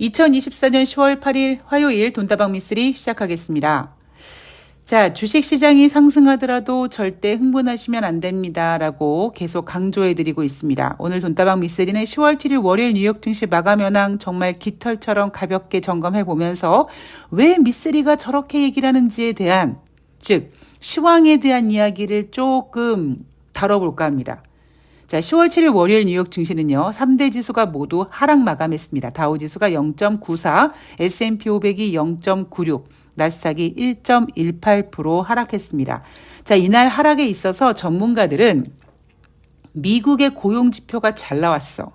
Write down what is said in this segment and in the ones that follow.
2024년 10월 8일 화요일 돈다방 미쓰리 시작하겠습니다. 자, 주식시장이 상승하더라도 절대 흥분하시면 안 됩니다. 라고 계속 강조해드리고 있습니다. 오늘 돈다방 미쓰리는 10월 7일 월요일 뉴욕 증시 마감 현황 정말 깃털처럼 가볍게 점검해보면서 왜 미쓰리가 저렇게 얘기를 하는지에 대한, 즉 시황에 대한 이야기를 조금 다뤄볼까 합니다. 자, 10월 7일 월요일 뉴욕 증시는요, 3대 지수가 모두 하락 마감했습니다. 다우지수가 0.94, S&P 500이 0.96, 나스닥이 1.18% 하락했습니다. 자, 이날 하락에 있어서 전문가들은 미국의 고용지표가 잘 나왔어.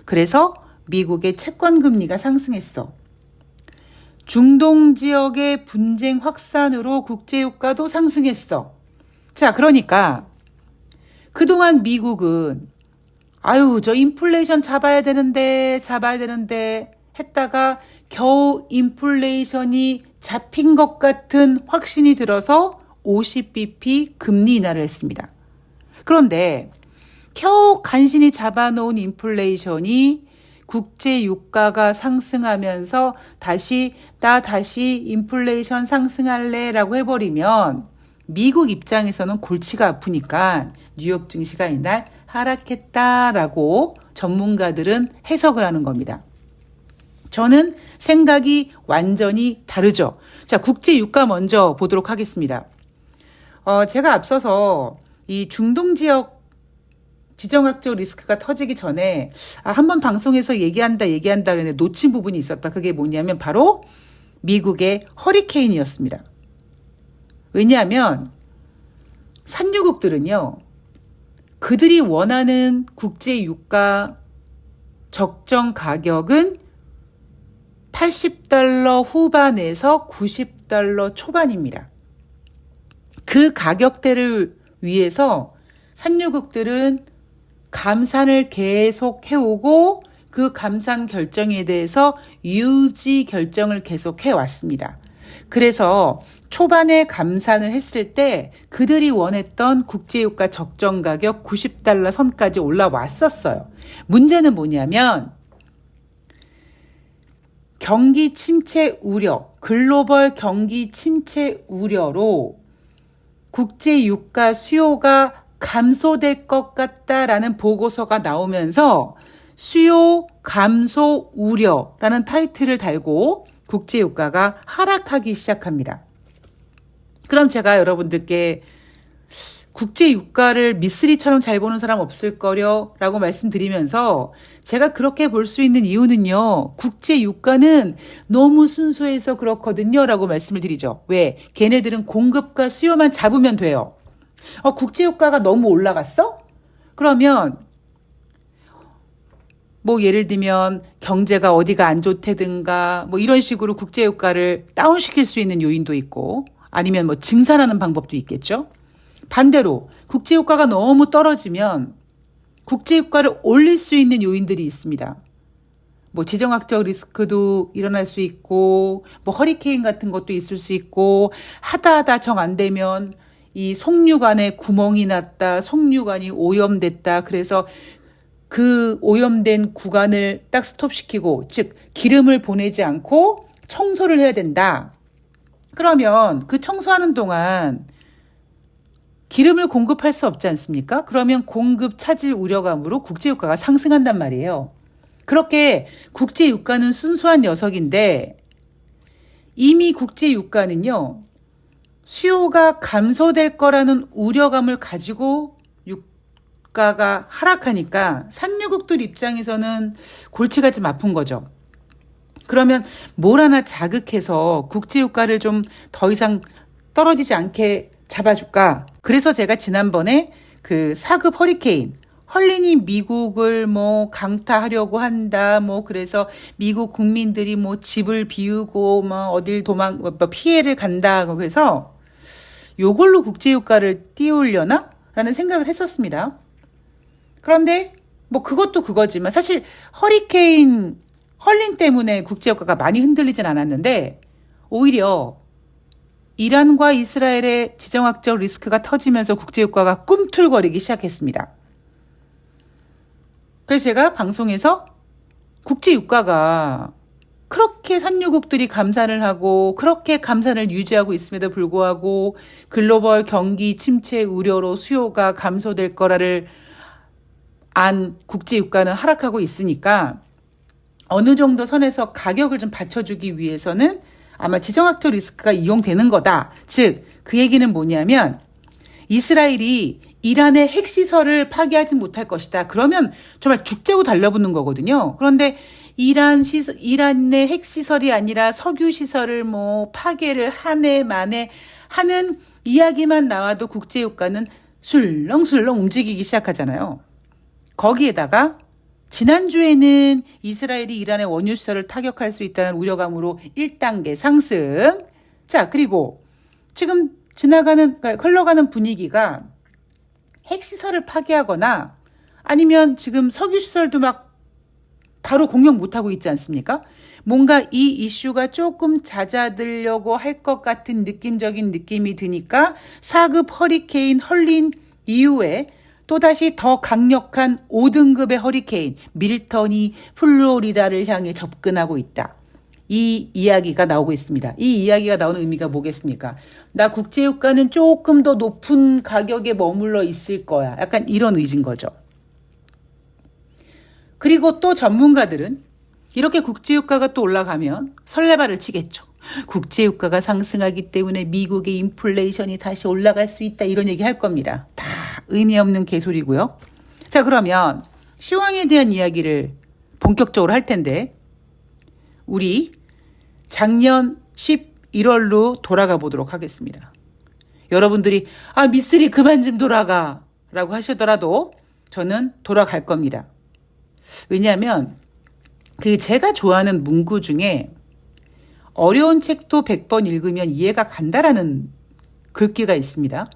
그래서 미국의 채권금리가 상승했어. 중동 지역의 분쟁 확산으로 국제유가도 상승했어. 자, 그러니까 그동안 미국은 저 인플레이션 잡아야 되는데 했다가 겨우 인플레이션이 잡힌 것 같은 확신이 들어서 50bp 금리 인하를 했습니다. 그런데 겨우 간신히 잡아놓은 인플레이션이 국제 유가가 상승하면서 다시 인플레이션 상승할래 라고 해버리면 미국 입장에서는 골치가 아프니까 뉴욕 증시가 이날 하락했다라고 전문가들은 해석을 하는 겁니다. 저는 생각이 완전히 다르죠. 자, 국제 유가 먼저 보도록 하겠습니다. 제가 앞서서 이 중동 지역 지정학적 리스크가 터지기 전에 한번 방송에서 얘기한다 그랬는데 놓친 부분이 있었다. 그게 뭐냐면 바로 미국의 허리케인이었습니다. 왜냐하면 산유국들은요, 그들이 원하는 국제 유가 적정 가격은 $80 후반에서 $90 초반입니다. 그 가격대를 위해서 산유국들은 감산을 계속 해오고 그 감산 결정에 대해서 유지 결정을 계속 해왔습니다. 그래서 초반에 감산을 했을 때 그들이 원했던 국제유가 적정 가격 $90 선까지 올라왔었어요. 문제는 뭐냐면 경기 침체 우려, 글로벌 경기 침체 우려로 국제유가 수요가 감소될 것 같다라는 보고서가 나오면서 수요 감소 우려라는 타이틀을 달고 국제유가가 하락하기 시작합니다. 그럼 제가 여러분들께 국제유가를 미쓰리처럼 잘 보는 사람 없을 거려 라고 말씀드리면서 제가 그렇게 볼 수 있는 이유는요, 국제유가는 너무 순수해서 그렇거든요 라고 말씀을 드리죠. 왜? 걔네들은 공급과 수요만 잡으면 돼요. 국제유가가 너무 올라갔어? 그러면 예를 들면 경제가 어디가 안 좋다든가 이런 식으로 국제유가를 다운시킬 수 있는 요인도 있고 아니면 증산하는 방법도 있겠죠. 반대로 국제유가가 너무 떨어지면 국제유가를 올릴 수 있는 요인들이 있습니다. 지정학적 리스크도 일어날 수 있고 허리케인 같은 것도 있을 수 있고 하다 정 안 되면 이 송유관에 구멍이 났다, 송유관이 오염됐다. 그래서 그 오염된 구간을 딱 스톱시키고, 즉 기름을 보내지 않고 청소를 해야 된다. 그러면 그 청소하는 동안 기름을 공급할 수 없지 않습니까? 그러면 공급 차질 우려감으로 국제유가가 상승한단 말이에요. 그렇게 국제유가는 순수한 녀석인데 이미 국제유가는요, 수요가 감소될 거라는 우려감을 가지고 유가가 하락하니까 산유국들 입장에서는 골치가 좀 아픈 거죠. 그러면 뭘 하나 자극해서 국제유가를 좀 더 이상 떨어지지 않게 잡아줄까? 그래서 제가 지난번에 그 4급 허리케인, 헐린이 미국을 강타하려고 한다, 그래서 미국 국민들이 집을 비우고 어딜 피해를 간다, 그래서 요걸로 국제유가를 띄우려나? 라는 생각을 했었습니다. 그런데 그것도 그거지만 사실 헐린 때문에 국제유가가 많이 흔들리진 않았는데 오히려 이란과 이스라엘의 지정학적 리스크가 터지면서 국제유가가 꿈틀거리기 시작했습니다. 그래서 제가 방송에서 국제유가가 그렇게 산유국들이 감산을 하고 그렇게 감산을 유지하고 있음에도 불구하고 글로벌 경기 침체 우려로 수요가 감소될 거라를 안 국제유가는 하락하고 있으니까 어느 정도 선에서 가격을 좀 받쳐주기 위해서는 아마 지정학적 리스크가 이용되는 거다. 즉, 그 얘기는 뭐냐면 이스라엘이 이란의 핵시설을 파괴하지 못할 것이다. 그러면 정말 죽재고 달라붙는 거거든요. 그런데 이란의 핵시설이 아니라 석유시설을 뭐 파괴를 한 해 만에 하는 이야기만 나와도 국제유가는 술렁술렁 움직이기 시작하잖아요. 거기에다가 지난주에는 이스라엘이 이란의 원유시설을 타격할 수 있다는 우려감으로 1단계 상승. 자, 그리고 지금 흘러가는 분위기가 핵시설을 파괴하거나 아니면 지금 석유시설도 막 바로 공격 못하고 있지 않습니까? 뭔가 이 이슈가 조금 잦아들려고 할 것 같은 느낌적인 느낌이 드니까 4급 허리케인 헐린 이후에 또다시 더 강력한 5등급의 허리케인 밀턴이 플로리다를 향해 접근하고 있다. 이 이야기가 나오고 있습니다. 이 이야기가 나오는 의미가 뭐겠습니까? 나 국제유가는 조금 더 높은 가격에 머물러 있을 거야. 약간 이런 의지인 거죠. 그리고 또 전문가들은 이렇게 국제유가가 또 올라가면 설레발을 치겠죠. 국제유가가 상승하기 때문에 미국의 인플레이션이 다시 올라갈 수 있다. 이런 얘기 할 겁니다. 다 의미 없는 개소리고요. 자, 그러면 시황에 대한 이야기를 본격적으로 할 텐데 우리 작년 11월로 돌아가 보도록 하겠습니다. 여러분들이 미쓰리 그만 좀 돌아가 라고 하시더라도 저는 돌아갈 겁니다. 왜냐하면 제가 좋아하는 문구 중에 어려운 책도 100번 읽으면 이해가 간다라는 글귀가 있습니다.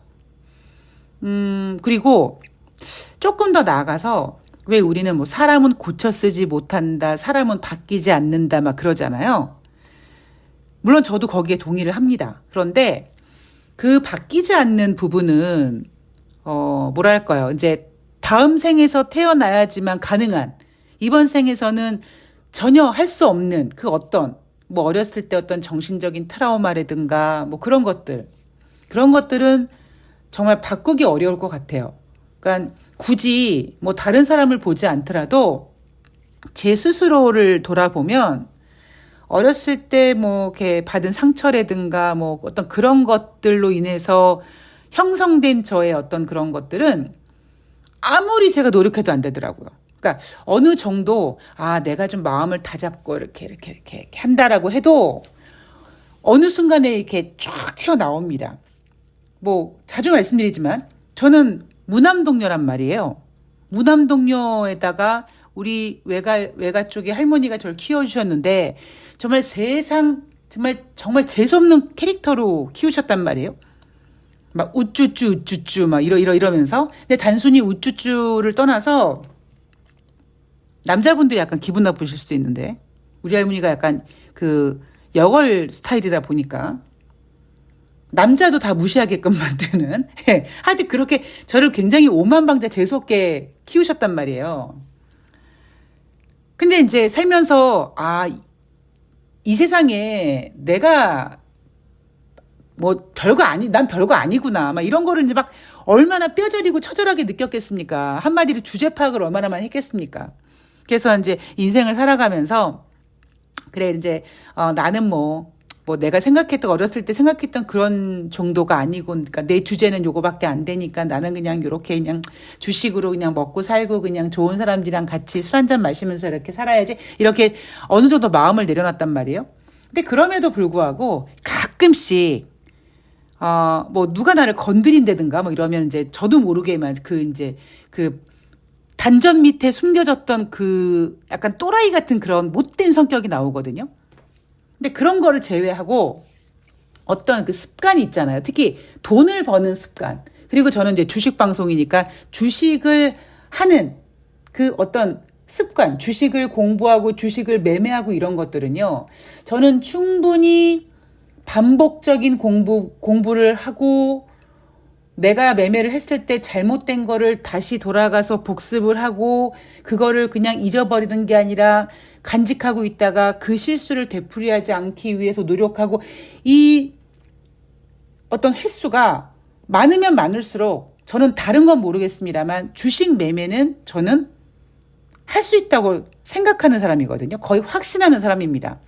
그리고 조금 더 나아가서 왜 우리는 뭐 사람은 고쳐 쓰지 못한다, 사람은 바뀌지 않는다 막 그러잖아요. 물론 저도 거기에 동의를 합니다. 그런데 그 바뀌지 않는 부분은 뭐랄까요? 이제 다음 생에서 태어나야지만 가능한 이번 생에서는 전혀 할 수 없는 그 어떤 뭐 어렸을 때 어떤 정신적인 트라우마라든가 뭐 그런 것들은 정말 바꾸기 어려울 것 같아요. 그러니까 굳이 뭐 다른 사람을 보지 않더라도 제 스스로를 돌아보면 어렸을 때 뭐 이렇게 받은 상처라든가 뭐 어떤 그런 것들로 인해서 형성된 저의 어떤 그런 것들은 아무리 제가 노력해도 안 되더라고요. 그러니까 어느 정도 내가 좀 마음을 다잡고 이렇게 한다라고 해도 어느 순간에 이렇게 쫙 튀어나옵니다. 뭐 자주 말씀드리지만 저는 무남동녀란 말이에요. 무남동녀에다가 우리 외가 쪽에 할머니가 저를 키워주셨는데 정말 정말 재수없는 캐릭터로 키우셨단 말이에요. 막 우쭈쭈 막 이러면서. 근데 단순히 우쭈쭈를 떠나서 남자분들이 약간 기분 나쁘실 수도 있는데 우리 할머니가 약간 여걸 스타일이다 보니까 남자도 다 무시하게끔 만드는 하여튼 그렇게 저를 굉장히 오만방자 재수없게 키우셨단 말이에요. 근데 이제 살면서 이 세상에 내가 난 별거 아니구나 막 이런 거를 이제 막 얼마나 뼈저리고 처절하게 느꼈겠습니까? 한마디로 주제 파악을 얼마나 많이 했겠습니까? 그래서 이제 인생을 살아가면서 그래 이제 나는 뭐 내가 어렸을 때 생각했던 그런 정도가 아니고, 그러니까 내 주제는 요거밖에 안 되니까 나는 그냥 요렇게 그냥 주식으로 그냥 먹고 살고 그냥 좋은 사람들이랑 같이 술 한잔 마시면서 이렇게 살아야지. 이렇게 어느 정도 마음을 내려놨단 말이에요. 근데 그럼에도 불구하고 가끔씩 뭐 누가 나를 건드린다든가 뭐 이러면 이제 저도 모르게만 단전 밑에 숨겨졌던 약간 또라이 같은 그런 못된 성격이 나오거든요. 근데 그런 거를 제외하고 어떤 습관이 있잖아요. 특히 돈을 버는 습관. 그리고 저는 이제 주식 방송이니까 주식을 하는 어떤 습관, 주식을 공부하고 주식을 매매하고 이런 것들은요. 저는 충분히 반복적인 공부를 하고 내가 매매를 했을 때 잘못된 거를 다시 돌아가서 복습을 하고 그거를 그냥 잊어버리는 게 아니라 간직하고 있다가 그 실수를 되풀이하지 않기 위해서 노력하고 이 어떤 횟수가 많으면 많을수록 저는 다른 건 모르겠습니다만 주식 매매는 저는 할 수 있다고 생각하는 사람이거든요. 거의 확신하는 사람입니다.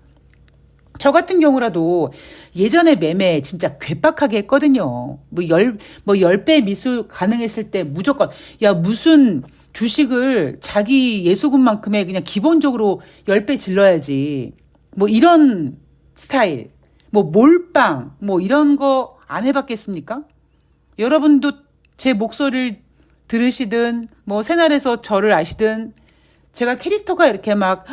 저 같은 경우라도 예전에 매매 진짜 괴팍하게 했거든요. 뭐 10배 미수 가능했을 때 무조건, 야, 무슨 주식을 자기 예수금만큼의 그냥 기본적으로 10배 질러야지. 뭐 이런 스타일. 뭐 몰빵. 뭐 이런 거 안 해봤겠습니까? 여러분도 제 목소리를 들으시든, 뭐 새날에서 저를 아시든, 제가 캐릭터가 이렇게 막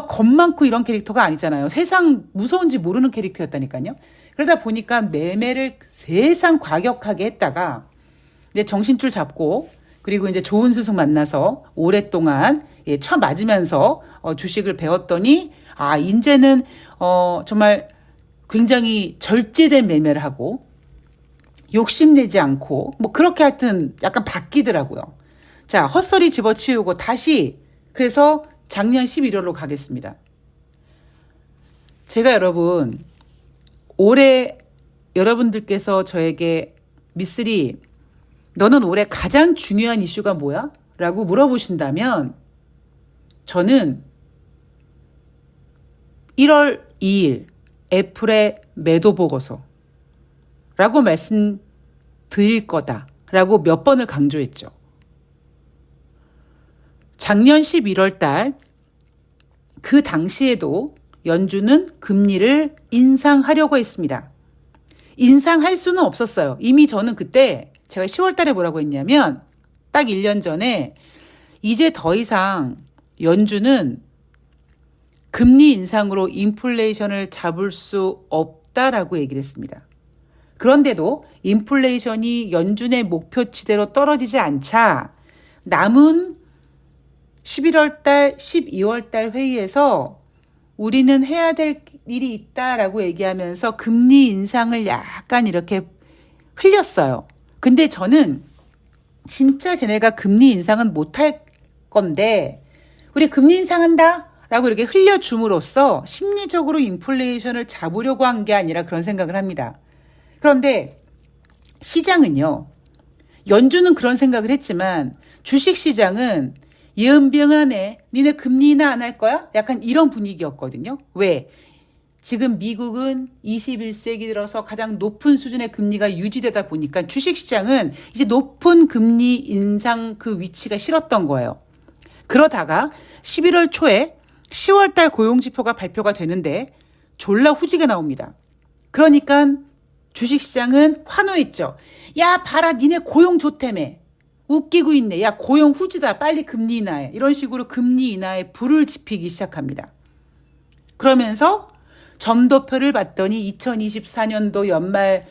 겁 많고 이런 캐릭터가 아니잖아요. 세상 무서운지 모르는 캐릭터였다니까요. 그러다 보니까 매매를 세상 과격하게 했다가 이제 정신줄 잡고 그리고 이제 좋은 스승 만나서 오랫동안 쳐 맞으면서 주식을 배웠더니 이제는 정말 굉장히 절제된 매매를 하고 욕심내지 않고 뭐 그렇게 하여튼 약간 바뀌더라고요. 자, 헛소리 집어치우고 다시 그래서 작년 11월로 가겠습니다. 제가 여러분 올해 여러분들께서 저에게 미쓰리 너는 올해 가장 중요한 이슈가 뭐야? 라고 물어보신다면 저는 1월 2일 애플의 매도 보고서 라고 말씀드릴 거다라고 몇 번을 강조했죠. 작년 11월 달 그 당시에도 연준은 금리를 인상하려고 했습니다. 인상할 수는 없었어요. 이미 저는 그때 제가 10월 달에 뭐라고 했냐면 딱 1년 전에 이제 더 이상 연준은 금리 인상으로 인플레이션을 잡을 수 없다라고 얘기를 했습니다. 그런데도 인플레이션이 연준의 목표치대로 떨어지지 않자 남은 11월 달, 12월 달 회의에서 우리는 해야 될 일이 있다라고 얘기하면서 금리 인상을 약간 이렇게 흘렸어요. 근데 저는 진짜 쟤네가 금리 인상은 못할 건데 우리 금리 인상한다 라고 이렇게 흘려줌으로써 심리적으로 인플레이션을 잡으려고 한 게 아니라 그런 생각을 합니다. 그런데 시장은요. 연준은 그런 생각을 했지만 주식시장은 예은병하네. 니네 금리 인하 안 할 거야? 약간 이런 분위기였거든요. 왜? 지금 미국은 21세기 들어서 가장 높은 수준의 금리가 유지되다 보니까 주식시장은 이제 높은 금리 인상 그 위치가 싫었던 거예요. 그러다가 11월 초에 10월 달 고용지표가 발표가 되는데 졸라 후지게 나옵니다. 그러니까 주식시장은 환호했죠. 야, 봐라, 니네 고용 좋다며. 웃기고 있네. 야, 고용 후지다. 빨리 금리 인하해. 이런 식으로 금리 인하에 불을 지피기 시작합니다. 그러면서 점도표를 봤더니 2024년도 연말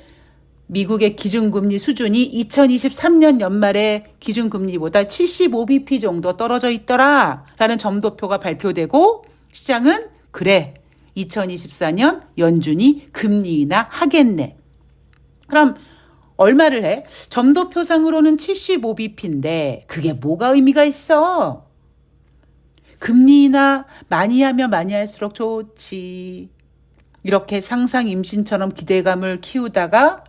미국의 기준금리 수준이 2023년 연말의 기준금리보다 75bp 정도 떨어져 있더라 라는 점도표가 발표되고 시장은 그래 2024년 연준이 금리 인하 하겠네. 그럼 얼마를 해? 점도표상으로는 75bp인데 그게 뭐가 의미가 있어? 금리 인하 많이 하면 많이 할수록 좋지. 이렇게 상상 임신처럼 기대감을 키우다가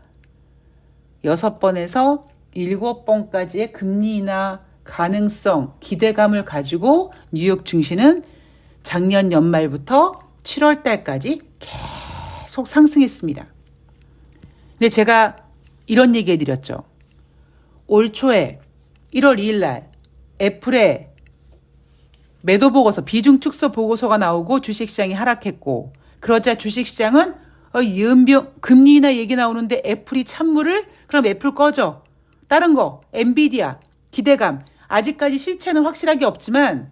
6번에서 7번까지의 금리 인하 가능성, 기대감을 가지고 뉴욕 증시는 작년 연말부터 7월 달까지 계속 상승했습니다. 근데 제가 이런 얘기 해드렸죠. 올 초에 1월 2일 날 애플의 매도 보고서, 비중 축소 보고서가 나오고 주식시장이 하락했고 그러자 주식시장은 예은병 금리 인하 얘기 나오는데 애플이 찬물을? 그럼 애플 꺼져. 다른 거 엔비디아 기대감. 아직까지 실체는 확실하게 없지만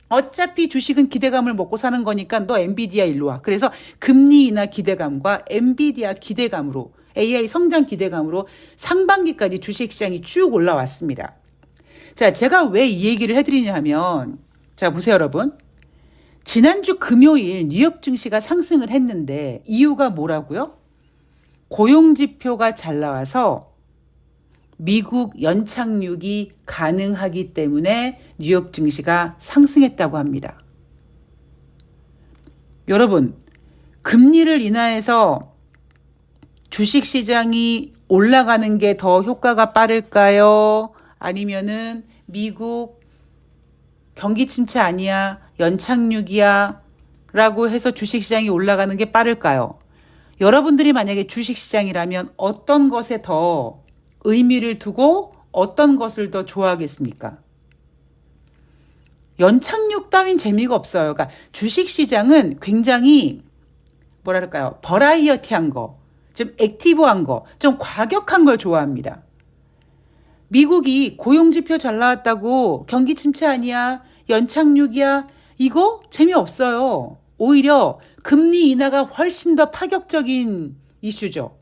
어차피 주식은 기대감을 먹고 사는 거니까 너 엔비디아 일로 와. 그래서 금리 인하 기대감과 엔비디아 기대감으로 AI 성장 기대감으로 상반기까지 주식시장이 쭉 올라왔습니다. 자, 제가 왜 이 얘기를 해드리냐 하면 자, 보세요 여러분. 지난주 금요일 뉴욕 증시가 상승을 했는데 이유가 뭐라고요? 고용지표가 잘 나와서 미국 연착륙이 가능하기 때문에 뉴욕 증시가 상승했다고 합니다. 여러분, 금리를 인하해서 주식시장이 올라가는 게 더 효과가 빠를까요? 아니면은 미국 경기 침체 아니야? 연착륙이야? 라고 해서 주식시장이 올라가는 게 빠를까요? 여러분들이 만약에 주식시장이라면 어떤 것에 더 의미를 두고 어떤 것을 더 좋아하겠습니까? 연착륙 따윈 재미가 없어요. 그러니까 주식시장은 굉장히 뭐랄까요? 버라이어티한 거, 좀 액티브한 거, 좀 과격한 걸 좋아합니다. 미국이 고용지표 잘 나왔다고 경기 침체 아니야? 연착륙이야? 이거 재미없어요. 오히려 금리 인하가 훨씬 더 파격적인 이슈죠.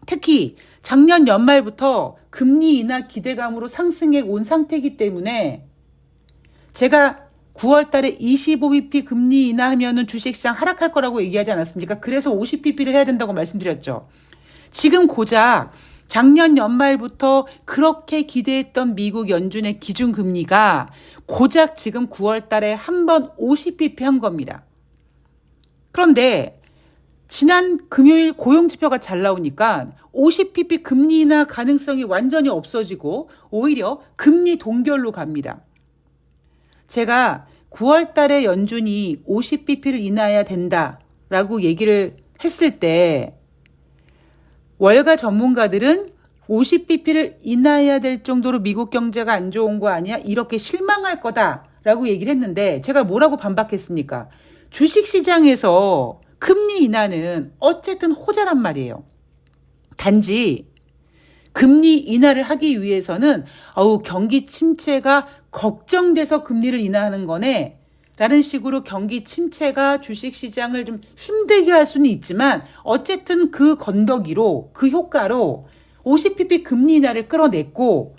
특히 작년 연말부터 금리 인하 기대감으로 상승해 온 상태이기 때문에 제가 9월 달에 25bp 금리 인하하면은 주식시장 하락할 거라고 얘기하지 않았습니까? 그래서 50bp를 해야 된다고 말씀드렸죠. 지금 고작 작년 연말부터 그렇게 기대했던 미국 연준의 기준금리가 고작 지금 9월 달에 한 번 50bp 한 겁니다. 그런데 지난 금요일 고용지표가 잘 나오니까 50bp 금리 인하 가능성이 완전히 없어지고 오히려 금리 동결로 갑니다. 제가 9월 달에 연준이 50bp를 인하해야 된다라고 얘기를 했을 때 월가 전문가들은 50bp를 인하해야 될 정도로 미국 경제가 안 좋은 거 아니야? 이렇게 실망할 거다라고 얘기를 했는데 제가 뭐라고 반박했습니까? 주식시장에서 금리 인하는 어쨌든 호재란 말이에요. 단지 금리 인하를 하기 위해서는 경기 침체가 걱정돼서 금리를 인하하는 거네 라는 식으로 경기 침체가 주식시장을 좀 힘들게 할 수는 있지만 어쨌든 그 건더기로 그 효과로 50bp 금리 인하를 끌어냈고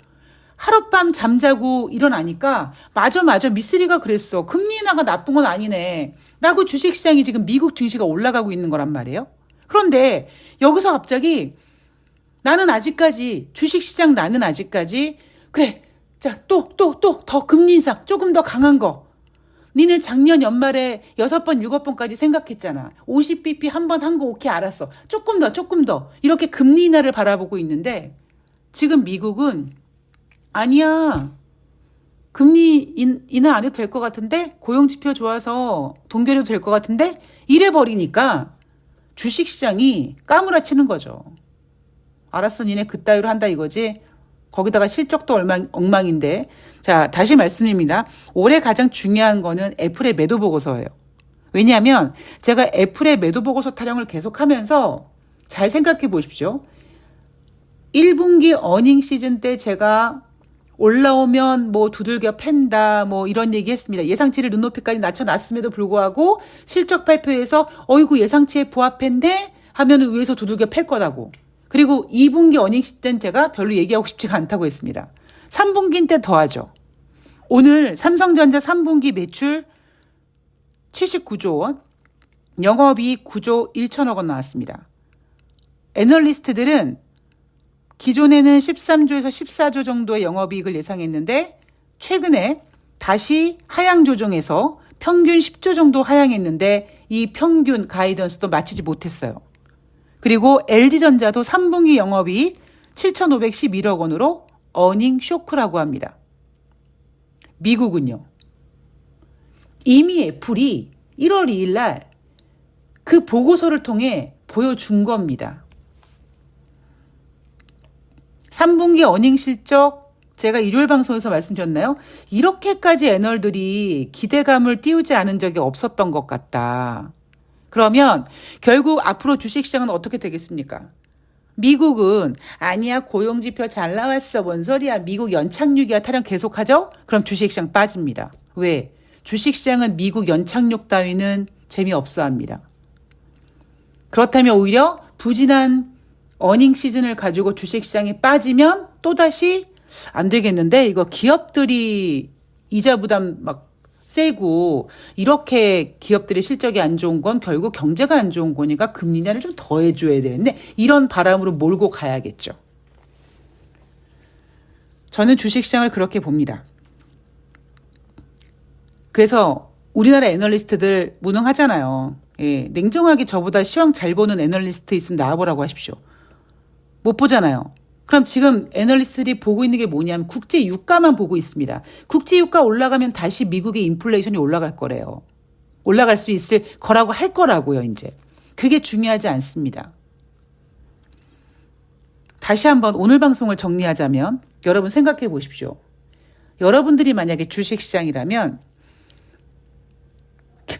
하룻밤 잠자고 일어나니까 맞아 미쓰리가 그랬어. 금리 인하가 나쁜 건 아니네 라고 주식시장이 지금 미국 증시가 올라가고 있는 거란 말이에요. 그런데 여기서 갑자기 나는 아직까지 그래 자 또 더 금리 인상 조금 더 강한 거 니네 작년 연말에 6번 7번까지 생각했잖아. 50bp 한 번 한 거 오케이 알았어. 조금 더 이렇게 금리 인하를 바라보고 있는데 지금 미국은 아니야. 금리 인하 안 해도 될 것 같은데 고용지표 좋아서 동결해도 될 것 같은데 이래버리니까 주식시장이 까무라치는 거죠. 알았어 니네 그따위로 한다 이거지. 거기다가 실적도 엉망인데. 자, 다시 말씀드립니다. 올해 가장 중요한 거는 애플의 매도 보고서예요. 왜냐하면 제가 애플의 매도 보고서 타령을 계속하면서 잘 생각해 보십시오. 1분기 어닝 시즌 때 제가 올라오면 뭐 두들겨 팬다 뭐 이런 얘기 했습니다. 예상치를 눈높이까지 낮춰놨음에도 불구하고 실적 발표에서 어이구 예상치에 부합했네 하면 위에서 두들겨 팰 거라고. 그리고 2분기 어닝 시즌 제가 별로 얘기하고 싶지가 않다고 했습니다. 3분기 때 더하죠. 오늘 삼성전자 3분기 매출 79조 원, 영업이익 9조 1천억 원 나왔습니다. 애널리스트들은 기존에는 13조에서 14조 정도의 영업이익을 예상했는데 최근에 다시 하향 조정해서 평균 10조 정도 하향했는데 이 평균 가이던스도 맞추지 못했어요. 그리고 LG전자도 3분기 영업이익 7,511억 원으로 어닝 쇼크라고 합니다. 미국은요. 이미 애플이 1월 2일 날 그 보고서를 통해 보여준 겁니다. 3분기 어닝 실적 제가 일요일 방송에서 말씀드렸나요? 이렇게까지 애널들이 기대감을 띄우지 않은 적이 없었던 것 같다. 그러면 결국 앞으로 주식시장은 어떻게 되겠습니까? 미국은 아니야 고용지표 잘 나왔어 뭔 소리야 미국 연착륙이야 타령 계속하죠? 그럼 주식시장 빠집니다. 왜? 주식시장은 미국 연착륙 따위는 재미없어 합니다. 그렇다면 오히려 부진한 어닝 시즌을 가지고 주식시장이 빠지면 또다시 안 되겠는데 이거 기업들이 이자 부담 막 세고 이렇게 기업들의 실적이 안 좋은 건 결국 경제가 안 좋은 거니까 금리 인하를 좀 더 해줘야 되는데 이런 바람으로 몰고 가야겠죠. 저는 주식시장을 그렇게 봅니다. 그래서 우리나라 애널리스트들 무능하잖아요. 예, 냉정하게 저보다 시황 잘 보는 애널리스트 있으면 나와보라고 하십시오. 못 보잖아요. 그럼 지금 애널리스트들이 보고 있는 게 뭐냐면 국제 유가만 보고 있습니다. 국제 유가 올라가면 다시 미국의 인플레이션이 올라갈 거래요. 올라갈 수 있을 거라고 할 거라고요, 이제. 그게 중요하지 않습니다. 다시 한번 오늘 방송을 정리하자면 여러분 생각해 보십시오. 여러분들이 만약에 주식시장이라면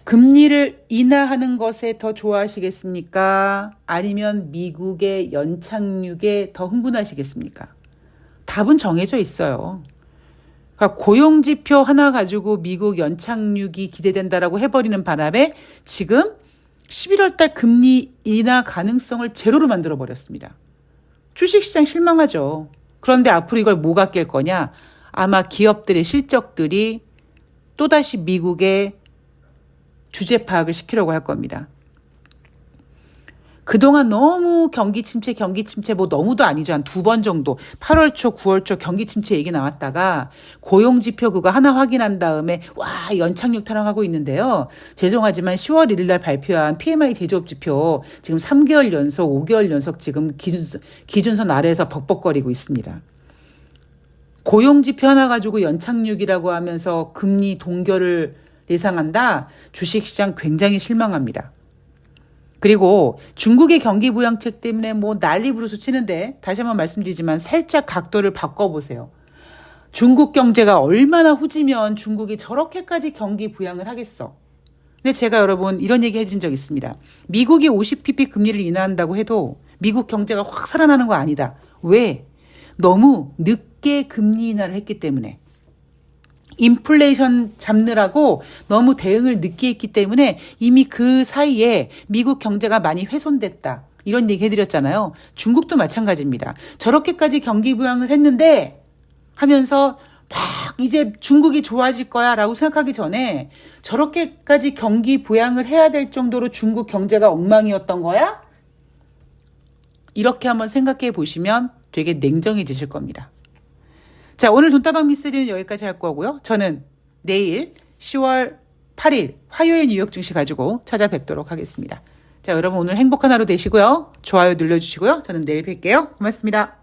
금리를 인하하는 것에 더 좋아하시겠습니까? 아니면 미국의 연착륙에 더 흥분하시겠습니까? 답은 정해져 있어요. 그러니까 고용지표 하나 가지고 미국 연착륙이 기대된다라고 해버리는 바람에 지금 11월 달 금리 인하 가능성을 제로로 만들어버렸습니다. 주식시장 실망하죠. 그런데 앞으로 이걸 뭐가 깰 거냐? 아마 기업들의 실적들이 또다시 미국의 주제 파악을 시키려고 할 겁니다. 그동안 너무 경기 침체 뭐 너무도 아니죠. 한 2번 정도 8월 초 9월 초 경기 침체 얘기 나왔다가 고용지표 그거 하나 확인한 다음에 와 연착륙 타령하고 있는데요. 죄송하지만 10월 1일 날 발표한 PMI 제조업지표 지금 3개월 연속 5개월 연속 지금 기준선 아래에서 벅벅거리고 있습니다. 고용지표 하나 가지고 연착륙이라고 하면서 금리 동결을 예상한다. 주식시장 굉장히 실망합니다. 그리고 중국의 경기 부양책 때문에 뭐 난리 부르스 치는데 다시 한번 말씀드리지만 살짝 각도를 바꿔보세요. 중국 경제가 얼마나 후지면 중국이 저렇게까지 경기 부양을 하겠어. 근데 제가 여러분 이런 얘기 해드린 적 있습니다. 미국이 50pp 금리를 인하한다고 해도 미국 경제가 확 살아나는 거 아니다. 왜? 너무 늦게 금리 인하를 했기 때문에. 인플레이션 잡느라고 너무 대응을 늦게 했기 때문에 이미 그 사이에 미국 경제가 많이 훼손됐다. 이런 얘기 해드렸잖아요. 중국도 마찬가지입니다. 저렇게까지 경기 부양을 했는데 하면서 막 이제 중국이 좋아질 거야 라고 생각하기 전에 저렇게까지 경기 부양을 해야 될 정도로 중국 경제가 엉망이었던 거야? 이렇게 한번 생각해 보시면 되게 냉정해지실 겁니다. 자, 오늘 돈다방 미스터리는 여기까지 할 거고요. 저는 내일 10월 8일 화요일 뉴욕 증시 가지고 찾아뵙도록 하겠습니다. 자, 여러분 오늘 행복한 하루 되시고요. 좋아요 눌러주시고요. 저는 내일 뵐게요. 고맙습니다.